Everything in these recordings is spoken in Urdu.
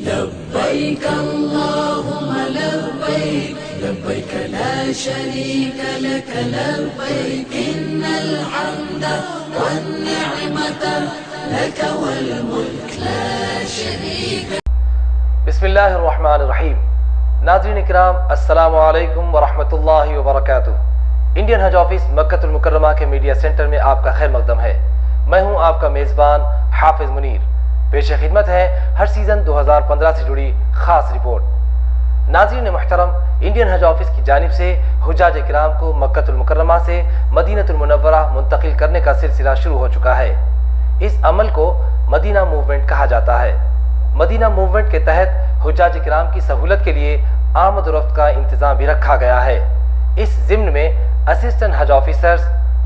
لبيك اللهم لبيك لبيك لا شريك لك لبيك إن الحمد والنعمة لك والملك لا شريك. بسم اللہ الرحمن الرحیم. ناظرین اکرام السلام علیکم ورحمۃ اللہ وبرکاتہ. انڈین حج آفس مکہ المکرمہ کے میڈیا سینٹر میں آپ کا خیر مقدم ہے. میں ہوں آپ کا میزبان حافظ منیر. پیش خدمت ہے ہر سیزن 2015 سے جڑی خاص رپورٹ. ناظرین محترم، انڈین حج آفس کی جانب سے حجاج کرام کو مکہ المکرمہ سے مدینہ المنورہ منتقل کرنے کا سلسلہ شروع ہو چکا ہے. اس عمل کو مدینہ موومنٹ کہا جاتا ہے. مدینہ موومنٹ کے تحت حجاج کرام کی سہولت کے لیے آمد و رفت کا انتظام بھی رکھا گیا ہے. اس ضمن میں اسسٹنٹ حج آفیسرز،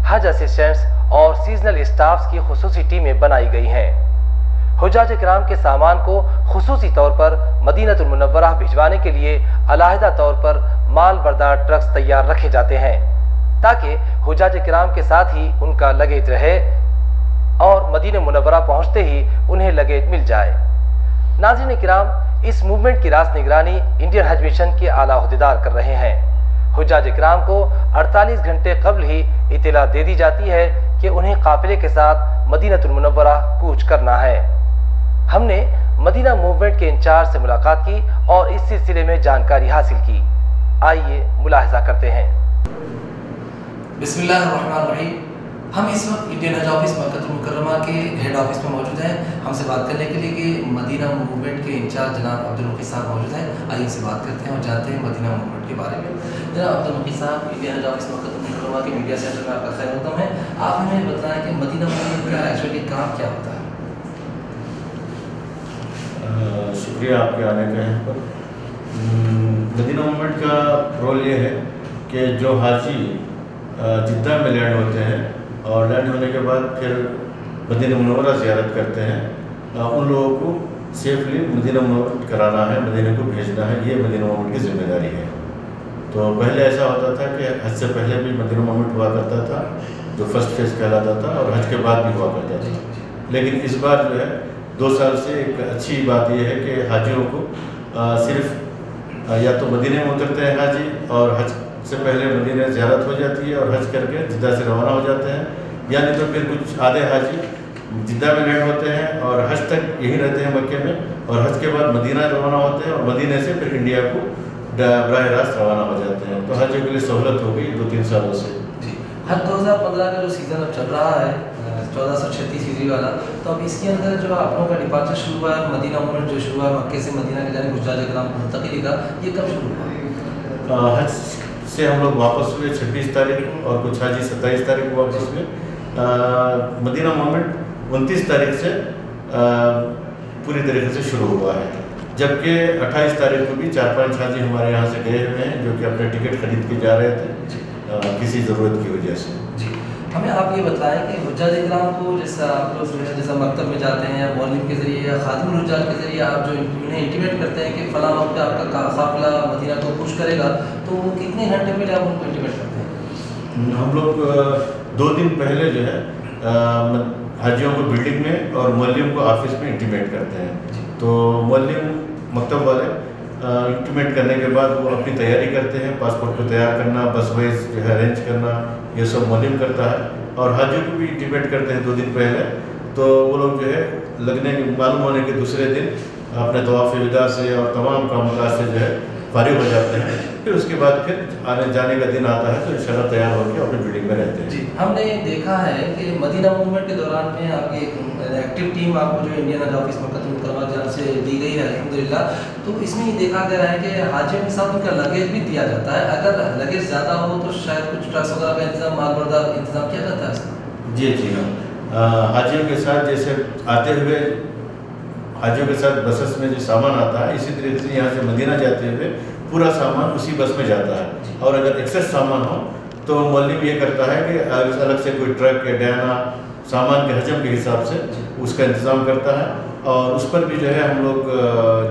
حج اسسٹنٹس اور سیزنل اسٹافز کی خصوصی ٹیمیں بنائی گئی ہیں. حجاج کرام کے سامان کو خصوصی طور پر مدینہ المنورہ بھجوانے کے لیے علیحدہ طور پر مال بردار ٹرکس تیار رکھے جاتے ہیں تاکہ حجاج کرام کے ساتھ ہی ان کا لگیج رہے اور مدینہ منورہ پہنچتے ہی انہیں لگیج مل جائے. ناظرین کرام، اس موومنٹ کی راست نگرانی انڈین حج مشن کے اعلیٰ عہدیدار کر رہے ہیں. حجاج کرام کو 48 گھنٹے قبل ہی اطلاع دے دی جاتی ہے کہ انہیں قافلے کے ساتھ مدینہ المنورہ کوچ کرنا ہے. ہم نے مدینہ موومنٹ کے انچارج سے ملاقات کی اور اس سلسلے میں جانکاری حاصل کی. آئیے ملاحظہ کرتے ہیں. بسم اللہ الرحمن الرحیم. ہم اس وقت انڈین حج آفس مکہ المکرمہ کے ہیڈ آفس میں موجود ہیں. ہم سے بات کرنے کے لیے کہ مدینہ موومنٹ کے انچارج جناب عبدالمقی صاحب موجود ہیں. آئیے ان سے بات کرتے ہیں اور جانتے ہیں مدینہ موومنٹ کے بارے میں. جناب عبدالمقی صاحب، انڈین حج آفس مکہ المکرمہ کے میڈیا سینٹر میں آپ کا خیر مقدم ہے. آپ ہمیں بتائیں کہ مدینہ موومنٹ کا ایکچولی کام کیا ہوتا ہے؟ شکریہ آپ کے آنے کا یہاں پر. مدینہ موومنٹ کا رول یہ ہے کہ جو حاجی جدہ میں لینڈ ہوتے ہیں اور لینڈ ہونے کے بعد پھر مدینہ منورہ زیارت کرتے ہیں، ان لوگوں کو سیفلی مدینہ منورہ کرانا ہے، مدینہ کو بھیجنا ہے. یہ مدینہ موومنٹ کی ذمہ داری ہے. تو پہلے ایسا ہوتا تھا کہ حج سے پہلے بھی مدینہ موومنٹ ہوا کرتا تھا جو فرسٹ فیز کہلاتا تھا، اور حج کے بعد بھی ہوا کرتا تھا. لیکن اس بار جو ہے 2 سال سے ایک اچھی بات یہ ہے کہ حاجیوں کو صرف یا تو مدینہ میں اترتے ہیں حاجی اور حج سے پہلے مدینہ زیارت ہو جاتی ہے اور حج کر کے جدہ سے روانہ ہو جاتے ہیں، یعنی تو پھر کچھ آدھے حاجی جدہ میں لینڈ ہوتے ہیں اور حج تک یہی رہتے ہیں مکے میں، اور حج کے بعد مدینہ روانہ ہوتے ہیں اور مدینہ سے پھر انڈیا کو براہ راست روانہ ہو جاتے ہیں. تو حج کے لیے سہولت ہو گئی 2-3 سالوں سے. جی، حج 2015 کا جو سیزن اب چل رہا ہے 1436 ہجری والا، تو اب اس کے اندر جو آپ لوگوں کا ڈپارچر شروع ہوا ہے، مدینہ موومنٹ جو شروع ہوا ہے مکے سے مدینہ کی جانب حجاج کرام کو منتقلی کا، یہ کب شروع ہوا؟ حج سے ہم لوگ واپس ہوئے 26 تاریخ اور کچھ حاجی 27 تاریخ کو واپس ہوئے. مدینہ موومنٹ 29 تاریخ سے پوری طریقے سے شروع ہوا ہے، جبکہ 28 تاریخ کو بھی 4-5 حاجی ہمارے یہاں سے گئے ہوئے ہیں جو کہ اپنے ٹکٹ خرید کے جا رہے تھے کسی ضرورت کی وجہ سے. جی، ہمیں آپ یہ بتائیں کہ حجاج کرام کو جیسا آپ لوگ جیسا مکتب میں جاتے ہیں یا مولم کے ذریعے یا خادم الحجاج کے ذریعے آپ جو انہیں انٹیمیٹ کرتے ہیں کہ فلاں وقت آپ کا قافلہ مدینہ کو پش کرے گا، تو وہ کتنے گھنٹے پہلے آپ ان کو انٹیمیٹ کرتے ہیں؟ ہم لوگ 2 دن پہلے جو ہے حاجیوں کو بلڈنگ میں اور مولم کو آفس میں انٹیمیٹ کرتے ہیں. تو مولم مکتب والے انٹیمیٹ کرنے کے بعد وہ اپنی تیاری کرتے ہیں، پاسپورٹ کو تیار کرنا، بس وائز جو ہے ارینج کرنا، یہ سب مولم کرتا ہے. اور حاجیوں کو بھی انٹیمیٹ کرتے ہیں 2 دن پہلے. تو وہ لوگ جو ہے لگنے کے معلوم ہونے کے دوسرے دن اپنے طواف وداع سے اور تمام کامکاج سے جو ہے فارغ ہو جاتے ہیں. پھر اس کے بعد پھر آنے جانے کا دن آتا ہے تو انشاءاللہ تیار ہو کے اپنی بلڈنگ میں رہتے ہیں. جی، ہم نے دیکھا ہے کہ مدینہ موومنٹ کے دوران میں آپ کی ایک ایکٹیو ٹیم آپ کو جو انڈین حج آفس مکہ المکرمہ کی جانب سے دی گئی ہے الحمدللہ. تو اس میں یہ دیکھا گیا ہے کہ حاجیوں کے ساتھ ان کا لگیج بھی دیا جاتا ہے. اگر لگیج زیادہ ہو تو شاید کچھ ٹرکس وغیرہ کا انتظام، مال بردار انتظام کیا جاتا ہے اس کا؟ جی ہاں، حاجیوں کے ساتھ جیسے آتے ہوئے حاجیوں کے ساتھ بسس میں جو سامان آتا ہے، اسی طریقے سے یہاں سے مدینہ جاتے ہوئے پورا سامان اسی بس میں جاتا ہے. اور اگر ایکسس سامان ہو تو مولم یہ کرتا ہے کہ الگ سے کوئی ٹرک یا ڈیانا سامان کے حجم کے حساب سے اس کا انتظام کرتا ہے اور اس پر بھی جو ہے ہم لوگ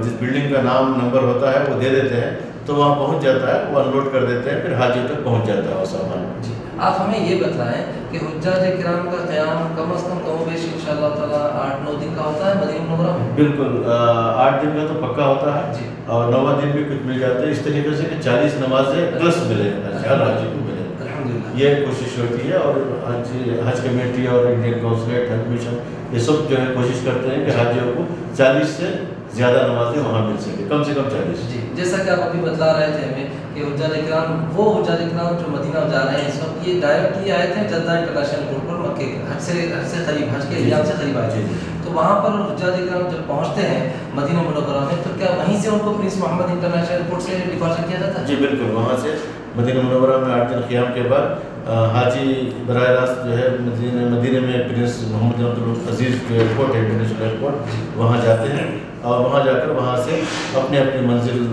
جس بلڈنگ کا نام نمبر ہوتا ہے وہ دے دیتے ہیں، تو وہاں پہنچ جاتا ہے، وہ انلوڈ کر دیتے ہیں، پھر حاجیوں تک پہنچ جاتا ہے وہ سامان۔ جی آپ ہمیں یہ بتائیں کہ حجاج کرام کا قیام کم از کم و بیش انشاءاللہ تعالیٰ 8-9 دن کا ہوتا ہے مدینہ منورہ میں؟ بالکل 8 دن کا تو پکا ہوتا ہے جی، اور 9واں دن بھی کچھ مل جاتا ہے، اس طریقے سے کہ 40 نمازیں پلس ملے ہر حاجی کو ملے، الحمدللہ یہ کوشش ہوتی ہے۔ اور حج کمیٹی اور انڈین کونسلیٹ حج مشن یہ سب جو ہے کوشش کرتے ہیں کہ حاجیوں کو 40 سے زیادہ نمازیں وہاں مل سکے، کم سے کم 40۔ جی جیسا کہ آپ ابھی بتلا رہے تھے ہمیں کہ حجاج کرام وہ حجاج کرام جو مدینہ جا رہے ہیں اس وقت یہ ڈائریکٹ یہ آئے تھے جدہ انٹرنیشنل ایئرپورٹ پر مکے حج سے قریب، حج کے ایام سے قریب آئے تھے، تو وہاں پر حجاج کرام جب پہنچتے ہیں مدینہ منورہ میں تو کیا وہیں سے ان کو پرنس محمد انٹرنیشنل ایئرپورٹ سے ڈپارچر کیا جاتا ہے؟ جی بالکل، وہاں سے مدینہ منورہ میں 8 دن قیام کے بعد حاجی براہ راست جو ہے مدینہ میں پرنس محمد عبدالعزیز جو ایئرپورٹ ہے انٹرنیشنل ایئرپورٹ وہاں جاتے ہیں، اور وہاں جا کر وہاں سے اپنی اپنی منزل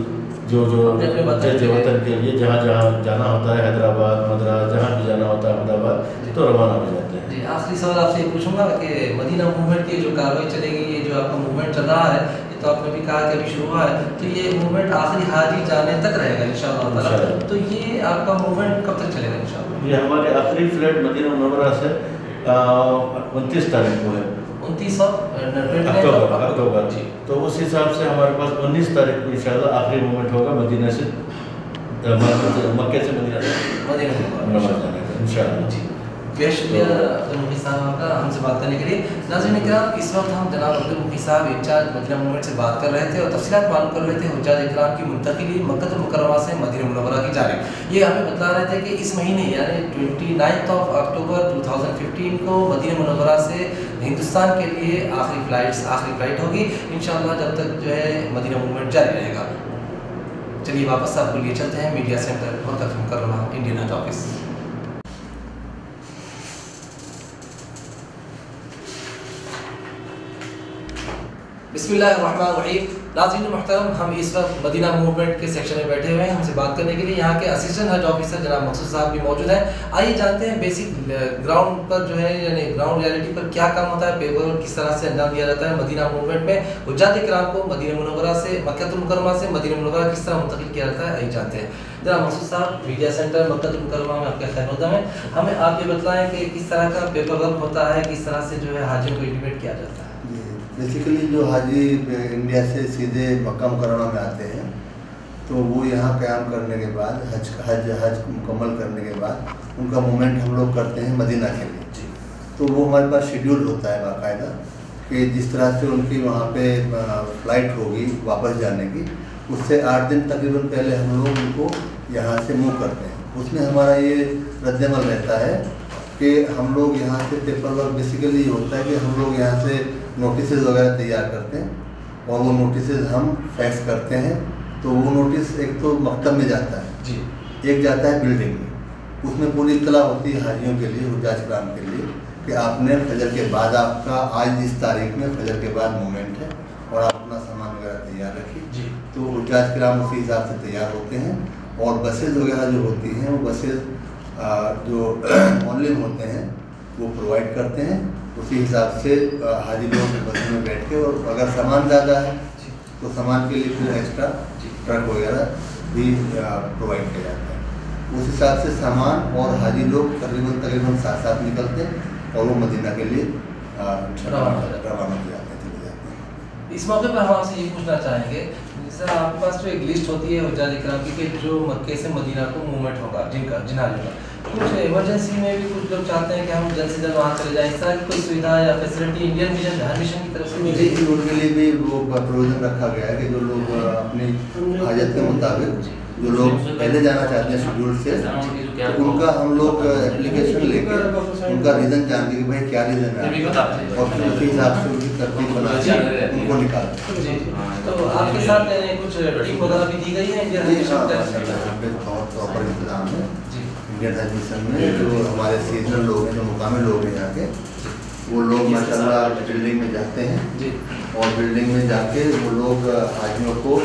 جو وطن کے لیے جہاں جہاں جانا ہوتا ہے، حیدرآباد، مدراس، جہاں بھی جانا ہوتا ہے احمد آباد، تو روانہ ہو جاتے ہیں۔ جی آخری سوال آپ سے یہ پوچھوں گا کہ مدینہ موومنٹ کی جو کارروائی چلے گی، یہ جو آپ کا موومنٹ چل رہا ہے، یہ تو آپ نے بھی کہا کہ ابھی شروع ہوا ہے، تو یہ موومنٹ آخری حاجی جانے تک رہے گا انشاءاللہ تعالیٰ، تو یہ آپ کا موومنٹ کب تک چلے گا انشاءاللہ؟ یہ ہمارے آخری فلائٹ مدینہ منورہ سے 29 تاریخ کو ہے، 29 اکتوبر، تو اس حساب سے ہمارے پاس 19 تاریخ کو انشاءاللہ آخری موومنٹ ہوگا مدینہ سے، مکے سے مدینہ جانے کا انشاءاللہ۔ جی بہت شکریہ عبدالمقی صاحب آپ کا ہم سے بات کرنے کے لیے۔ ناظرین کرام اس وقت ہم جناب عبدالمقی صاحب انچارج مدینہ موومنٹ سے بات کر رہے تھے اور تفصیلات معلوم کر رہے تھے حجاج کرام کی منتقلی مکہ المکرمہ سے مدینہ منورہ کی جانب۔ یہ ہمیں بتلا رہے تھے کہ اس مہینے یعنی 29 اکتوبر 2015 کو مدینہ منورہ سے ہندوستان کے لیے آخری فلائٹ ہوگی انشاءاللہ، جب تک جو ہے مدینہ موومنٹ جاری رہے گا۔ چلیے واپس آپ کو لیے چلتے ہیں میڈیا سینٹر مکہ المکرمہ انڈین حج آفس۔ بسم اللہ الرحمن الرحیم۔ ناظرین محترم، ہم اس وقت مدینہ موومنٹ کے سیکشن میں بیٹھے ہوئے ہیں، ہم سے بات کرنے کے لیے یہاں کے اسسٹنٹ حج آفیسر جناب مقصود صاحب بھی موجود ہیں۔ آئیے جانتے ہیں بیسک گراؤنڈ پر جو ہے یعنی گراؤنڈ ریالٹی پر کیا کام ہوتا ہے، پیپر ورک کس طرح سے انجام دیا جاتا ہے مدینہ موومنٹ میں، حجاج کرام کو مدینہ منورہ سے مکہ المکرمہ سے مدینہ منورہ کس طرح منتقل کیا جاتا ہے، آئیے جانتے ہیں۔ جناب مقصود صاحب، میڈیا سینٹر مکہ المکرمہ میں آپ کا خیر مقدم ہے، ہمیں آپ یہ بتلائیں کہ کس طرح کا پیپر ورک ہوتا ہے، کس طرح سے جو ہے حاجیوں کو انٹیمیٹ کیا جاتا ہے؟ بیسیکلی جو حاجی انڈیا سے سیدھے مکہ مکرمہ میں آتے ہیں تو وہ یہاں قیام کرنے کے بعد حج مکمل کرنے کے بعد ان کا موومنٹ ہم لوگ کرتے ہیں مدینہ کے لیے۔ تو وہ ہمارے پاس شیڈیول ہوتا ہے باقاعدہ کہ جس طرح سے ان کی وہاں پہ فلائٹ ہوگی واپس جانے کی، اس سے 8 دن تقریباً پہلے ہم لوگ ان کو یہاں سے موو کرتے ہیں۔ اس میں ہمارا یہ رد عمل رہتا ہے کہ ہم لوگ یہاں سے پیپر ورک بیسیکلی یہ ہوتا ہے کہ ہم لوگ یہاں سے نوٹسز وغیرہ تیار کرتے ہیں اور وہ نوٹسز ہم فیکس کرتے ہیں، تو وہ نوٹس ایک تو مکتب میں جاتا ہے جی، ایک جاتا ہے بلڈنگ میں، اس میں پوری اطلاع ہوتی ہے حاجیوں کے لیے، حجاج کرام کے لیے کہ آپ نے فجر کے بعد آپ کا آج اس تاریخ میں فجر کے بعد موومنٹ ہے اور آپ اپنا سامان وغیرہ تیار رکھیے۔ جی، تو حجاج کرام اسی حساب سے تیار ہوتے ہیں اور بسیز وغیرہ جو ہوتی ہیں وہ بسیز جو معلم ہوتے ہیں وہ پرووائڈ کرتے ہیں، اسی حساب سے حاجی لوگ بس میں بیٹھ کے، اور اگر سامان زیادہ ہے تو سامان کے لیے پھر ایکسٹرا ٹرک وغیرہ بھی پرووائڈ کیا جاتا ہے۔ اس حساب سے سامان اور حاجی لوگ تقریباً ساتھ ساتھ نکلتے ہیں اور وہ مدینہ کے لیے روانہ ہو جاتے ہیں، چلے جاتے ہیں۔ اس موقع پر ہم آپ سے یہ پوچھنا چاہیں گے، جیسے آپ کے پاس جو ایک لسٹ ہوتی ہے حجاج کرام کی کہ جو مکے سے مدینہ کو موومنٹ ہوگا جن حاجیوں کا، کچھ ایمرجنسی میں بھی کچھ لوگ چاہتے ہیں کہ ہم جلد سے جلد وہاں چلے جائیں، اس طرح کی کوئی سویدھا یا فیسلٹی انڈین مشن کی طرف سے ملے گی؟ ان کے لیے بھی وہ پروویژن رکھا گیا ہے کہ جو لوگ اپنی حاجت کے مطابق جو لوگ پہلے جانا چاہتے ہیں شیڈول سے، تو ان کا ہم لوگ اپلیکیشن لے کے ان کا ریزن جان کے کہ بھائی کیا ریزن ہے اور پھر اسی حساب سے ان کی ترتیب بنا کے ان کو نکالتے ہیں۔ تو آپ کے ساتھ کچھ ٹیم وغیرہ بھی دی گئی ہے بہت پراپر انتظام ہے انڈین حج مشن میں، جو ہمارے سیزنل لوگ ہیں، جو مقامی لوگ ہیں یہاں کے، وہ لوگ ماشاءاللہ بلڈنگ میں جاتے ہیں اور بلڈنگ میں جا کے وہ لوگ حاجیوں کو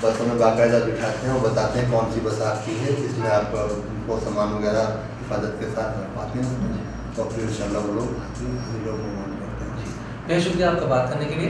بسوں میں باقاعدہ بٹھاتے ہیں اور بتاتے ہیں کون سی بس آپ کی ہے، جس میں آپ ان کو سامان وغیرہ حفاظت کے ساتھ رکھ پاتے ہیں، اور پھر انشاءاللہ وہ لوگ حاجی لوگ موومنٹ کرتے ہیں۔ بہت شکریہ آپ کا بات کرنے کے لیے۔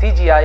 CGI